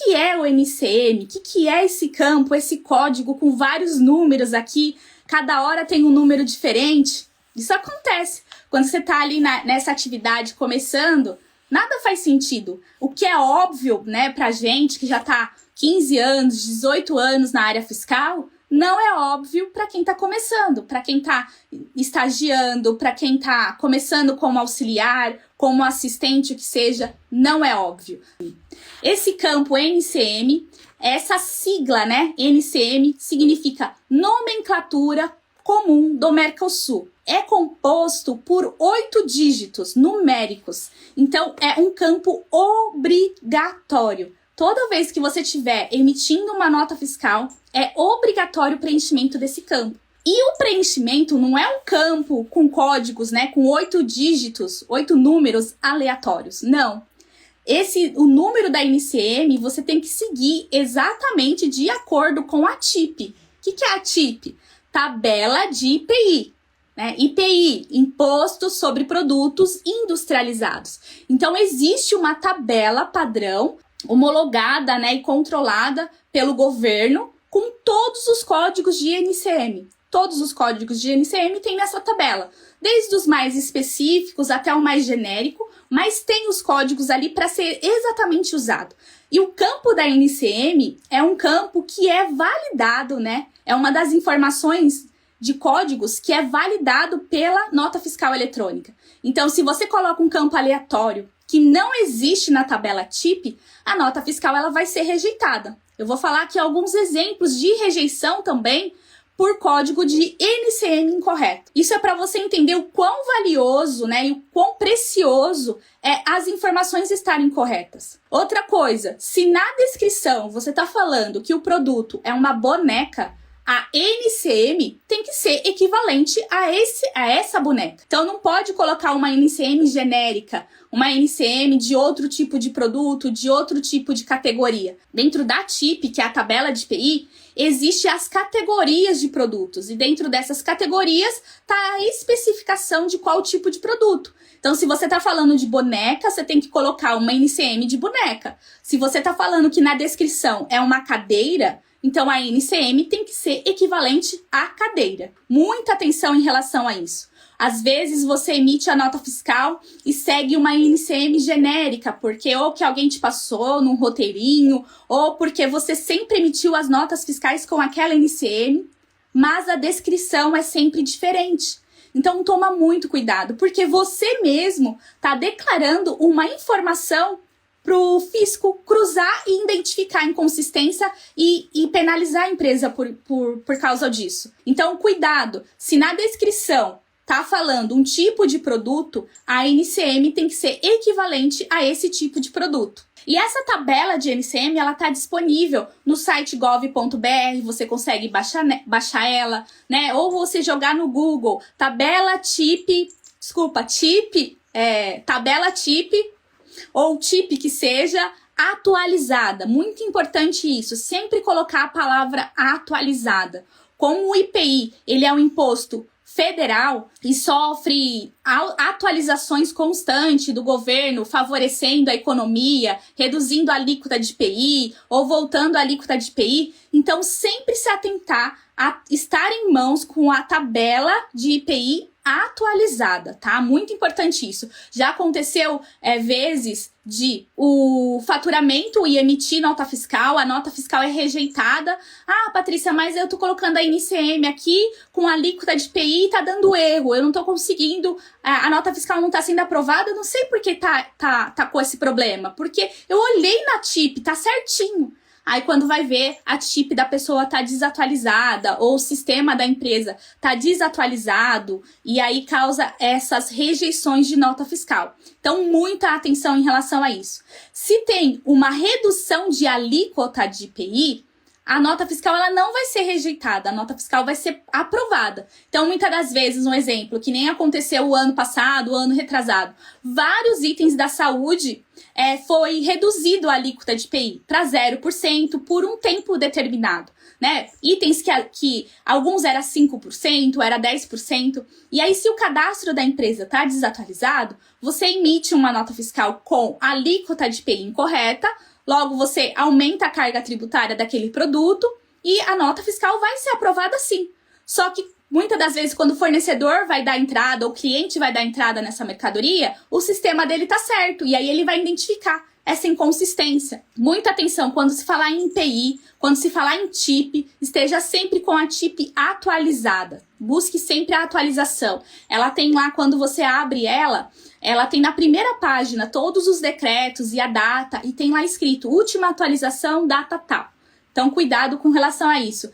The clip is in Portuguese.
que é o NCM? O que é esse campo, esse código com vários números aqui? Cada hora tem um número diferente. Isso acontece. Quando você está ali nessa atividade começando, nada faz sentido. O que é óbvio, né, pra gente que já está 15 anos, 18 anos na área fiscal, não é óbvio para quem está começando, para quem está estagiando, para quem está começando como auxiliar, como assistente, o que seja, não é óbvio. Esse campo NCM, essa sigla, né, NCM, significa Nomenclatura Comum do Mercosul. É composto por 8 dígitos numéricos, então é um campo obrigatório. Toda vez que você estiver emitindo uma nota fiscal, é obrigatório o preenchimento desse campo. E o preenchimento não é um campo com códigos, né, com 8 dígitos, 8 números aleatórios. Não. O número da NCM você tem que seguir exatamente de acordo com a TIP. O que é a TIP? Tabela de IPI. Né? IPI, Imposto sobre Produtos Industrializados. Então, existe uma tabela padrão homologada, né, e controlada pelo governo com todos os códigos de NCM. Todos os códigos de NCM tem nessa tabela, desde os mais específicos até o mais genérico, mas tem os códigos ali para ser exatamente usado. E o campo da NCM é um campo que é validado, né? É uma das informações de códigos que é validado pela nota fiscal eletrônica. Então, se você coloca um campo aleatório que não existe na tabela TIP, a nota fiscal ela vai ser rejeitada. Eu vou falar aqui alguns exemplos de rejeição também por código de NCM incorreto. Isso é para você entender o quão valioso, né, e o quão precioso é as informações estarem corretas. Outra coisa, se na descrição você está falando que o produto é uma boneca, a NCM tem que ser equivalente a essa boneca. Então, não pode colocar uma NCM genérica, uma NCM de outro tipo de produto, de outro tipo de categoria. Dentro da TIP, que é a tabela de IPI, existem as categorias de produtos. E dentro dessas categorias está a especificação de qual tipo de produto. Então, se você está falando de boneca, você tem que colocar uma NCM de boneca. Se você está falando que na descrição é uma cadeira, então a NCM tem que ser equivalente à cadeira. Muita atenção em relação a isso. Às vezes você emite a nota fiscal e segue uma NCM genérica, porque ou que alguém te passou num roteirinho, ou porque você sempre emitiu as notas fiscais com aquela NCM, mas a descrição é sempre diferente. Então toma muito cuidado, porque você mesmo está declarando uma informação para o fisco cruzar e identificar inconsistência e penalizar a empresa por causa disso. Então, cuidado, se na descrição tá falando um tipo de produto, a NCM tem que ser equivalente a esse tipo de produto. E essa tabela de NCM, ela tá disponível no site gov.br, você consegue baixar ela, né? Ou você jogar no Google, tabela TIP, ou TIP que seja atualizada. Muito importante isso, sempre colocar a palavra atualizada. Como o IPI, ele é um imposto federal e sofre atualizações constantes do governo, favorecendo a economia, reduzindo a alíquota de IPI ou voltando a alíquota de IPI. Então, sempre se atentar a estar em mãos com a tabela de IPI atualizada, tá? Muito importante isso. Já aconteceu vezes de o faturamento e emitir nota fiscal, a nota fiscal é rejeitada. Ah, Patrícia, mas eu tô colocando a NCM aqui com a alíquota de IPI e tá dando erro, eu não tô conseguindo, a nota fiscal não tá sendo aprovada, eu não sei por que tá com esse problema, porque eu olhei na TIP, tá certinho. Aí quando vai ver, a TIP da pessoa tá desatualizada ou o sistema da empresa tá desatualizado e aí causa essas rejeições de nota fiscal. Então, muita atenção em relação a isso. Se tem uma redução de alíquota de IPI, a nota fiscal ela não vai ser rejeitada, a nota fiscal vai ser aprovada. Então, muitas das vezes, um exemplo que nem aconteceu o ano passado, o ano retrasado, vários itens da saúde foi reduzido a alíquota de IPI para 0% por um tempo determinado, né? Itens que alguns era 5%, era 10%, e aí se o cadastro da empresa está desatualizado, você emite uma nota fiscal com alíquota de IPI incorreta, Logo, você aumenta a carga tributária daquele produto e a nota fiscal vai ser aprovada sim. Só que muitas das vezes, quando o fornecedor vai dar entrada ou o cliente vai dar entrada nessa mercadoria, o sistema dele tá certo e aí ele vai identificar essa inconsistência. Muita atenção quando se falar em IPI, quando se falar em TIP, esteja sempre com a TIP atualizada. Busque sempre a atualização. Ela tem lá, quando você abre ela tem na primeira página todos os decretos e a data, e tem lá escrito última atualização, data tal. Então, cuidado com relação a isso.